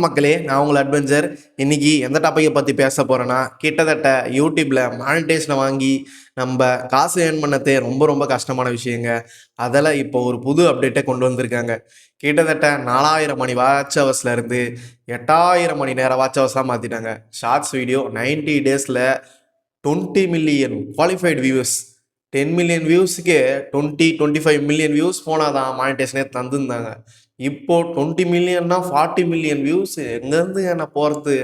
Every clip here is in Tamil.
மக்களே, நான் உங்கள் அட்வென்ச்சர். இன்னைக்கு எந்த டாப்பிக்கை பற்றி பேச போகிறேன்னா, கிட்டத்தட்ட யூடியூப்பில் மானிட்டேஷனை வாங்கி நம்ம காசு ஏர்ன் பண்ணதே ரொம்ப ரொம்ப கஷ்டமான விஷயங்க. அதில் இப்போ ஒரு புது அப்டேட்டை கொண்டு வந்திருக்காங்க. கிட்டத்தட்ட 4000 மணி வாட்ச் ஹவர்ஸ்லேருந்து 8000 மணி நேரம் வாட்ச் ஹவர்ஸாக மாற்றிட்டாங்க. ஷார்ட்ஸ் வீடியோ 90 டேஸில் 20 மில்லியன் குவாலிஃபைடு வியூஸ். 10 மில்லியன் வியூஸுக்கே 25 மில்லியன் வியூஸ் போனால் தான் மானிட்டேஷனே தந்துருந்தாங்க. இப்போ 20 மில்லியன்னா 40 மில்லியன் வியூஸ் எங்கேருந்து என்ன போகிறது?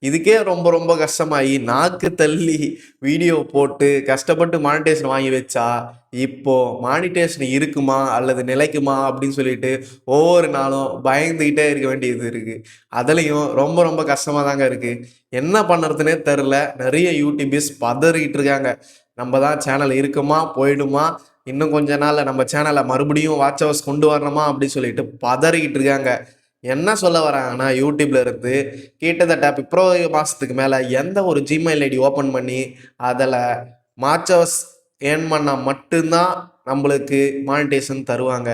இதுக்கே ரொம்ப ரொம்ப கஷ்டமாகி நாக்கு தள்ளி வீடியோ போட்டு கஷ்டப்பட்டு மானிட்டேஷன் வாங்கி வச்சா இப்போ மானிட்டேஷன் இருக்குமா அல்லது நிலைக்குமா அப்படின்னு சொல்லிட்டு ஒவ்வொரு நாளும் பயந்துக்கிட்டே இருக்க வேண்டியது இருக்குது. அதுலேயும் ரொம்ப ரொம்ப கஷ்டமாக தாங்க இருக்குது. என்ன பண்ணுறதுனே தெரில. நிறைய யூடியூபர்ஸ் பதறிக்கிட்டு இருக்காங்க. நம்ம தான் சேனல் இருக்குமா போயிடுமா, இன்னும் கொஞ்ச நாள்ல நம்ம சேனலை மறுபடியும் வாட்ச் ஹவர்ஸ் கொண்டு வரணுமா அப்படின்னு சொல்லிட்டு பதறிக்கிட்டு இருக்காங்க. என்ன சொல்ல வராங்கன்னா, யூடியூப்ல இருந்து கிட்டத்தட்ட பிப்ரவரி மாதத்துக்கு மேலே எந்த ஒரு ஜிமெயில் ஐடி ஓப்பன் பண்ணி அதில் வாட்ச் ஹவர்ஸ் ஏர்ன் பண்ணால் மட்டும்தான் நம்மளுக்கு மானிட்டேஷன் தருவாங்க.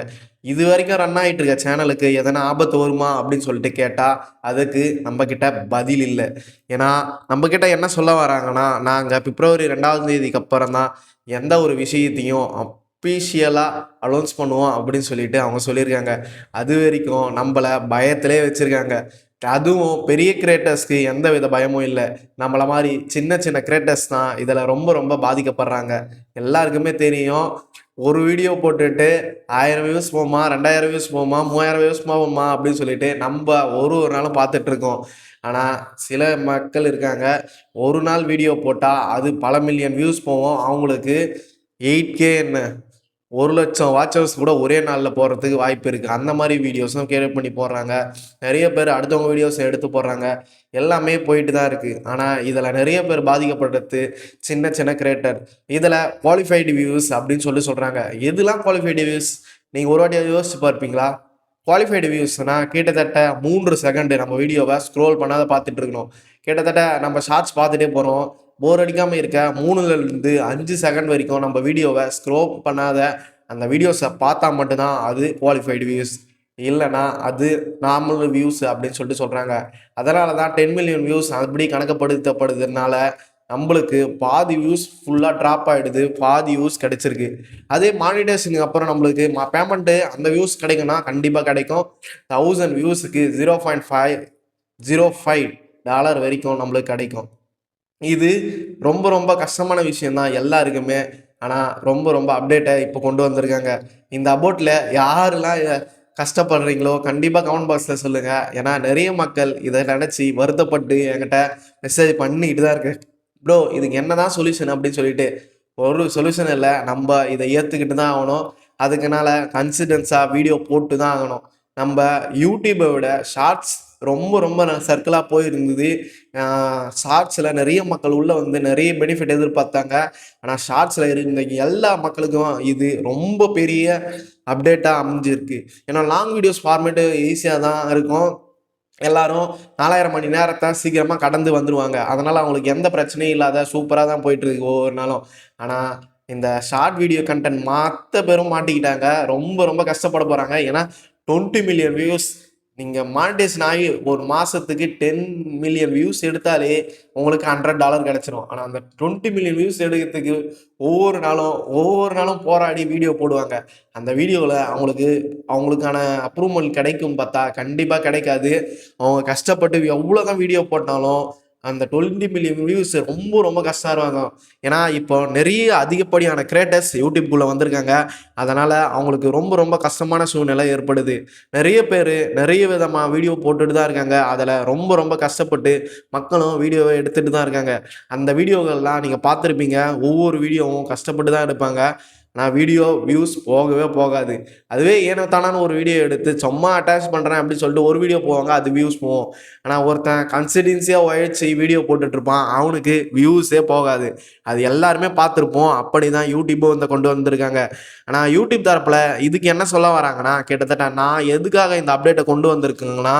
இது வரைக்கும் ரன் ஆகிட்டு இருக்க சேனலுக்கு எதனா ஆபத்து வருமா அப்படின்னு சொல்லிட்டு கேட்டால் அதுக்கு நம்மக்கிட்ட பதில் இல்லை. ஏன்னா நம்மக்கிட்ட என்ன சொல்ல வராங்கன்னா, நாங்கள் பிப்ரவரி 2ஆம் தேதிக்கு அப்புறம் தான் எந்த ஒரு விஷயத்தையும் அஃபீஷியலாக அனௌன்ஸ் பண்ணுவோம் அப்படின்னு சொல்லிட்டு அவங்க சொல்லியிருக்காங்க. அது வரைக்கும் நம்மளை பயத்திலே வச்சுருக்காங்க. அதுவும் பெரிய கிரியேட்டர்ஸ்க்கு எந்த வித பயமும் இல்லை. நம்மளை மாதிரி சின்ன சின்ன கிரியேட்டர்ஸ் தான் இதில் ரொம்ப ரொம்ப பாதிக்கப்படுறாங்க. எல்லாருக்குமே தெரியும், ஒரு வீடியோ போட்டுட்டு 1000 வியூஸ் போமா, 2000 வியூஸ் போமா, 3000 வியூஸ் போமா அப்படின்னு சொல்லிட்டு நம்ம ஒரு நாளும் பார்த்துட்ருக்கோம். ஆனால் சில மக்கள் இருக்காங்க, ஒரு நாள் வீடியோ போட்டால் அது பல மில்லியன் வியூஸ் போவோம். அவங்களுக்கு 8K என்ன 1,00,000 வாட்ச் ஹவர்ஸ் கூட ஒரே நாளில் போடுறதுக்கு வாய்ப்பு இருக்குது. அந்த மாதிரி வீடியோஸும் கிரியேட் பண்ணி போடுறாங்க. நிறைய பேர் அடுத்தவங்க வீடியோஸை எடுத்து போடுறாங்க. எல்லாமே போயிட்டு தான் இருக்குது. ஆனால் இதில் நிறைய பேர் பாதிக்கப்படுறது சின்ன சின்ன கிரியேட்டர். இதில் குவாலிஃபைடு வியூஸ் அப்படின்னு சொல்கிறாங்க. எதுலாம் குவாலிஃபைடு வியூஸ்? நீங்கள் ஒரு வாட்டி யோசிச்சு பார்ப்பீங்களா? குவாலிஃபைடு வியூஸ்னால் கிட்டத்தட்ட 3 செகண்டு நம்ம வீடியோவை ஸ்க்ரோல் பண்ணாத பார்த்துட்டு இருக்கணும். கிட்டத்தட்ட நம்ம ஷார்ட்ஸ் பார்த்துட்டே போகிறோம். போர் அடிக்காமல் இருக்க 3லேருந்து 5 செகண்ட் வரைக்கும் நம்ம வீடியோவை ஸ்க்ரோல் பண்ணாத அந்த வீடியோஸை பார்த்தா மட்டும்தான் அது குவாலிஃபைடு வியூஸ். இல்லைனா அது நார்மல் வியூஸ் அப்படின்னு சொல்கிறாங்க. அதனால தான் 10 மில்லியன் வியூஸ் அப்படி கணக்கப்படுத்தப்படுதுனால நம்மளுக்கு பாதி வியூஸ் ஃபுல்லாக ட்ராப் ஆகிடுது, பாதி வியூஸ் கிடைச்சிருக்கு. அதே மானிட்டேஷனுக்கு அப்புறம் நம்மளுக்கு பேமெண்ட்டு அந்த வியூஸ் கிடைக்குன்னா கண்டிப்பாக கிடைக்கும். 1000 வியூஸுக்கு $0.505 வரைக்கும் நம்மளுக்கு கிடைக்கும். இது ரொம்ப ரொம்ப கஷ்டமான விஷயந்தான் எல்லாருக்குமே. ஆனால் ரொம்ப ரொம்ப அப்டேட்டை இப்போ கொண்டு வந்திருக்காங்க. இந்த அபோட்டில் யாரெல்லாம் கஷ்டப்படுறீங்களோ கண்டிப்பாக கமெண்ட் பாக்ஸில் சொல்லுங்கள். ஏன்னா நிறைய மக்கள் இதை நினச்சி வருத்தப்பட்டு என்கிட்ட மெசேஜ் பண்ணிக்கிட்டு தான் இருக்கு. ப்ரோ இதுக்கு என்ன தான் சொல்யூஷன் அப்படின்னு சொல்லிட்டு. ஒரு சொல்யூஷன் இல்லை, நம்ம இதை ஏற்றுக்கிட்டு தான் ஆகணும். அதுக்குனால கன்சிடென்ஸாக வீடியோ போட்டு தான் ஆகணும். நம்ம யூடியூப்பை விட ஷார்ட்ஸ் ரொம்ப ரொம்ப சர்க்கிளாக போயிருந்தது. ஷார்ட்ஸில் நிறைய மக்கள் உள்ளே வந்து நிறைய பெனிஃபிட் எதிர்பார்த்தாங்க. ஆனால் ஷார்ட்ஸில் இருந்த எல்லா மக்களுக்கும் இது ரொம்ப பெரிய அப்டேட்டாக அமைஞ்சிருக்கு. ஏன்னா லாங் வீடியோஸ் ஃபார்மேட்டு ஈஸியாக தான் இருக்கும். எல்லாரும் 4000 மணி நேரத்தை சீக்கிரமாக கடந்து வந்துடுவாங்க. அதனால் அவங்களுக்கு எந்த பிரச்சனையும் இல்லாத சூப்பராக தான் போயிட்டுருக்கு ஒவ்வொரு நாளும். ஆனால் இந்த ஷார்ட் வீடியோ கண்டென்ட் மற்ற பேரும் மாட்டிக்கிட்டாங்க. ரொம்ப ரொம்ப கஷ்டப்பட போகிறாங்க. ஏன்னா 20 மில்லியன் வியூஸ் நீங்கள் மானிட்டேஷன் ஆகி ஒரு மாதத்துக்கு 10 மில்லியன் வியூஸ் எடுத்தாலே உங்களுக்கு $100 கிடச்சிரும். ஆனால் அந்த 20 மில்லியன் வியூஸ் எடுக்கிறதுக்கு ஒவ்வொரு நாளும் போராடி வீடியோ போடுவாங்க. அந்த வீடியோவில் அவங்களுக்கான அப்ரூவல் கிடைக்கும் பார்த்தா கண்டிப்பாக கிடைக்காது. அவங்க கஷ்டப்பட்டு எவ்வளோ தான் வீடியோ போட்டாலும் அந்த 20 மில்லியன் வியூஸ் ரொம்ப ரொம்ப கஷ்டம். ஏன்னா இப்போ நிறைய அதிகப்படியான கிரியேட்டர்ஸ் யூடியூப்குள்ளே வந்திருக்காங்க. அதனால் அவங்களுக்கு ரொம்ப ரொம்ப கஷ்டமான சூழ்நிலை ஏற்படுது. நிறைய பேர் நிறைய விதமாக வீடியோ போட்டுட்டு தான் இருக்காங்க. அதில் ரொம்ப ரொம்ப கஷ்டப்பட்டு மக்களும் வீடியோவை எடுத்துகிட்டு தான் இருக்காங்க. அந்த வீடியோகள்லாம் நீங்கள் பார்த்துருப்பீங்க. ஒவ்வொரு வீடியோவும் கஷ்டப்பட்டு தான் எடுப்பாங்க. ஆனால் வீடியோ வியூஸ் போகவே போகாது. அதுவே ஏனோ தானான ஒரு வீடியோ எடுத்து சும்மா அட்டாச் பண்ணுறேன் அப்படின்னு சொல்லிட்டு ஒரு வீடியோ போவாங்க, அது வியூஸ் போகும். ஆனால் ஒருத்தன் கன்சிடென்சியாக உழைச்சி வீடியோ போட்டுட்ருப்பான், அவனுக்கு வியூஸே போகாது. அது எல்லாருமே பார்த்துருப்போம். அப்படி தான் யூடியூப்பும் வந்து கொண்டு வந்திருக்காங்க. ஆனால் யூடியூப் தரப்பில் இதுக்கு என்ன சொல்ல வராங்கன்னா, கிட்டத்தட்ட நான் எதுக்காக இந்த அப்டேட்டை கொண்டு வந்திருக்குங்கன்னா,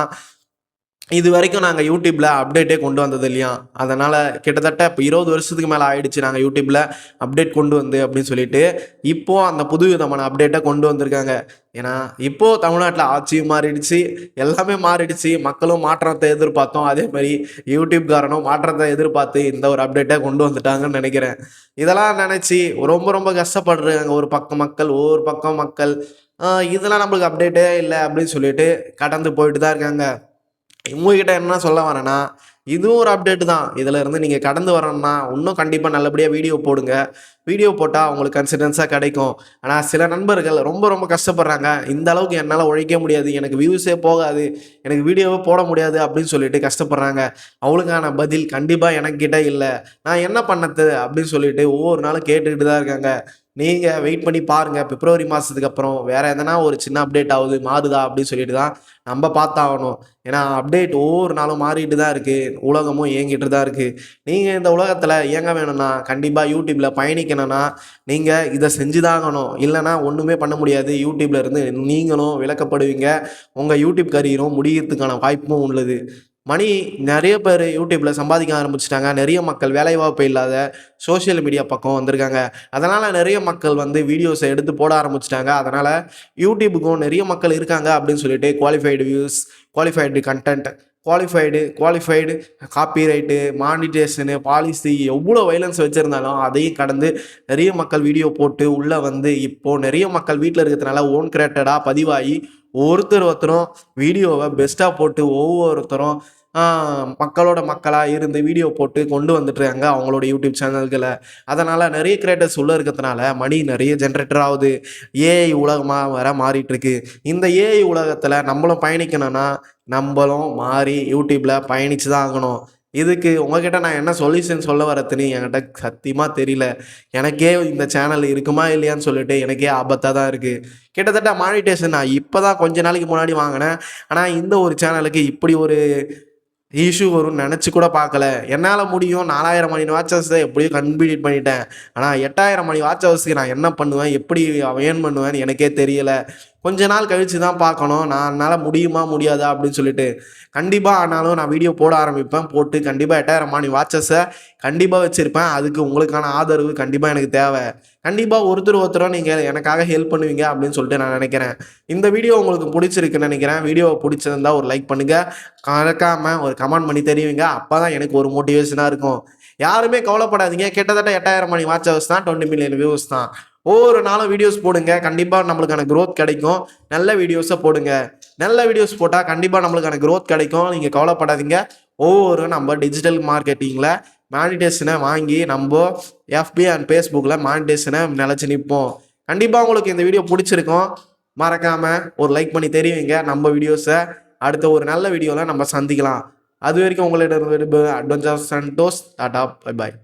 இது வரைக்கும் நாங்கள் யூடியூப்பில் அப்டேட்டே கொண்டு வந்தது இல்லையா, அதனால் கிட்டத்தட்ட இப்போ 20 வருஷத்துக்கு மேலே ஆயிடுச்சு நாங்கள் யூடியூப்பில் அப்டேட் கொண்டு வந்து அப்படின்னு சொல்லிட்டு. இப்போது அந்த புது விதமான அப்டேட்டை கொண்டு வந்திருக்காங்க. ஏன்னா இப்போது தமிழ்நாட்டில் ஆட்சியும் மாறிடுச்சு, எல்லாமே மாறிடுச்சு. மக்களும் மாற்றத்தை எதிர்பார்த்தோம், அதே மாதிரி யூடியூப்காரனும் மாற்றத்தை எதிர்பார்த்து இந்த ஒரு அப்டேட்டை கொண்டு வந்துட்டாங்கன்னு நினைக்கிறேன். இதெல்லாம் நினச்சி ரொம்ப ரொம்ப கஷ்டப்படுறாங்க ஒரு பக்கம் மக்கள், ஒவ்வொரு பக்கம் மக்கள். இதெல்லாம் நம்மளுக்கு அப்டேட்டே இல்லை அப்படின்னு சொல்லிட்டு கடந்து போயிட்டு தான் இருக்காங்க. உங்ககிட்ட என்ன சொல்ல வரேன்னா, இதுவும் ஒரு அப்டேட் தான். இதில இருந்து நீங்க கடந்து வரணும்னா, இன்னும் கண்டிப்பா நல்லபடியா வீடியோ போடுங்க. வீடியோ போட்டா உங்களுக்கு கன்சிடென்ஸா கிடைக்கும். ஆனா சில நண்பர்கள் ரொம்ப ரொம்ப கஷ்டப்படுறாங்க. இந்த அளவுக்கு என்னால உழைக்க முடியாது. எனக்கு வியூஸே போகாது. எனக்கு வீடியோவே போட முடியாது அப்படின்னு சொல்லிட்டு கஷ்டப்படுறாங்க. அவங்களுக்கான பதில் கண்டிப்பா எனக்கிட்ட இல்ல. நான் என்ன பண்ணது அப்படின்னு சொல்லிட்டு ஒவ்வொரு நாளும் கேட்டுக்கிட்டு தான் இருக்காங்க. நீங்க வெயிட் பண்ணி பாருங்க. பிப்ரவரி மாசத்துக்கு அப்புறம் வேற எதனா ஒரு சின்ன அப்டேட் ஆவுது, மாறுதா அப்படின்னு சொல்லிட்டு தான் நம்ப பார்த்தாகணும். ஏன்னா அப்டேட் ஒவ்வொரு நாளும் மாறிட்டு தான் இருக்கு. உலகமும் இயங்கிட்டு தான் இருக்கு. நீங்க இந்த உலகத்துல இயங்க வேணும்னா, கண்டிப்பா யூடியூப்ல பயணிக்கணும்னா, நீங்க இத செஞ்சு தான் ஆகணும். இல்லன்னா ஒண்ணுமே பண்ண முடியாது. யூடியூப்ல இருந்து நீங்களும் விலக்கப்படுவீங்க. உங்க யூடியூப் கரியரும் முடியறதுக்கான வாய்ப்பும் உள்ளது. மணி நெறைய பேரு யூடியூப்ல சம்பாதிக்க ஆரம்பிச்சுட்டாங்க. நெறைய மக்கள் வேலைவாய்ப்பு இல்லாத சோசியல் மீடியா பக்கம் வந்திருக்காங்க. அதனால நெறைய மக்கள் வந்து வீடியோஸ எடுத்து போட ஆரம்பிச்சுட்டாங்க. அதனால யூடியூபுக்கும் நெறைய மக்கள் இருக்காங்க அப்படின்னு சொல்லிட்டு qualified views, qualified content, qualified copyright, monetisation, policy எவ்வளோ வயலன்ஸ் வச்சிருந்தாலும் அதையும் கடந்து நெறைய மக்கள் வீடியோ போட்டு உள்ள வந்து இப்போ நெறைய மக்கள் வீட்ல இருக்கிறதுனால ஓன் கிரியேட்டடா பதிவாகி ஒருத்தரும் வீடியோவ பெஸ்ட்டா போட்டு ஒவ்வொருத்தரும் மக்களோட மக்களா இருந்து வீடியோ போட்டு கொண்டு வந்துட்டுருக்காங்க அவங்களோட யூடியூப் சேனல்கள. அதனால நெறைய கிரியேட்டர்ஸ் உள்ள இருக்கிறதுனால மணி நெறைய ஜெனரேட்டர் ஆவுது. ஏஐ உலகமா வேற மாறிட்டுருக்கு. இந்த ஏஐ உலகத்துல நம்மளும் பயணிக்கணும்னா, நம்பளும் மாறி யூடியூப்ல பயணிச்சு தான் ஆகணும். இதுக்கு உங்ககிட்ட நான் என்ன சொல்யூஷன் சொல்ல வரதுன்னு என்கிட்ட சத்தியமா தெரியல. எனக்கே இந்த சேனல் இருக்குமா இல்லையான்னு சொல்லிட்டு எனக்கே ஆபத்தா தான் இருக்கு. கிட்டத்தட்ட மானிட்டேஷன் நான் இப்ப தான் கொஞ்ச நாளைக்கு முன்னாடி வாங்குனேன். ஆனா இந்த ஒரு சேனலுக்கு இப்படி ஒரு இஷ்யூ வரும்னு நெனச்சு கூட பார்க்கல. என்னால முடியும் 4000 மணி வாட்ச் ஹவர்ஸ எப்படியோ கம்ப்ளீட் பண்ணிட்டேன். ஆனா 8000 மணி வாட்ச் ஹவர்ஸ்க்கு நான் என்ன பண்ணுவேன்? எப்படி ஏர்ன் பண்ணுவேன்னு எனக்கே தெரியல. கொஞ்ச நாள் கழிச்சு தான் பார்க்கணும். என்னால முடியுமா? முடியாதா? அப்படின்னு சொல்லிட்டு. கண்டிப்பா ஆனாலும் நான் வீடியோ போட ஆரம்பிப்பேன். போட்டு கண்டிப்பா 8000 மணி வாட்சஸ கண்டிப்பா வச்சிருப்பேன். அதுக்கு உங்களுக்கான ஆதரவு கண்டிப்பா எனக்கு தேவை. கண்டிப்பா ஒருத்தரும் நீங்க எனக்காக ஹெல்ப் பண்ணுவீங்க அப்படின்னு சொல்லிட்டு நான் நெனைக்கிறேன். இந்த வீடியோ உங்களுக்கு புடிச்சிருக்குன்னு நெனைக்கிறேன். வீடியோ புடிச்சிருந்தா ஒரு லைக் பண்ணுங்க. மறக்காம ஒரு கமெண்ட் பண்ணி தெரிவிங்க. அப்பதான் எனக்கு ஒரு மோட்டிவேஷனா இருக்கும். யாருமே கவலைப்படாதீங்க. கிட்டத்தட்ட 8000 மணி வாட்ச் ஹவர்ஸ் தான், 20 மில்லியன் வியூஸ் தான். ஒவ்வொரு நாளும் வீடியோஸ் போடுங்க. கண்டிப்பா நம்மளுக்கான குரோத் கிடைக்கும். நல்ல வீடியோஸ போடுங்க. நல்ல வீடியோஸ் போட்டா கண்டிப்பா நம்மளுக்கான குரோத் கிடைக்கும். நீங்க கவலைப்படாதீங்க. ஒவ்வொரு நம்ம டிஜிட்டல் மார்க்கெட்டிங்ல மானிட்டேஷன வாங்கி நம்ப FB அண்ட் Facebookல மானிட்டேஷன நிலைச்சு நிப்போம். கண்டிப்பா உங்களுக்கு இந்த வீடியோ புடிச்சிருக்கும். மறக்காம ஒரு லைக் பண்ணி தெரிவிங்க. நம்ம வீடியோஸ அடுத்த ஒரு நல்ல வீடியோல நம்ம சந்திக்கலாம். அதுவரைக்கும் உங்களிடம் விடைபெறுவது அட்வென்ச்சர் சன்டோஸ். டாடா, பை பாய்.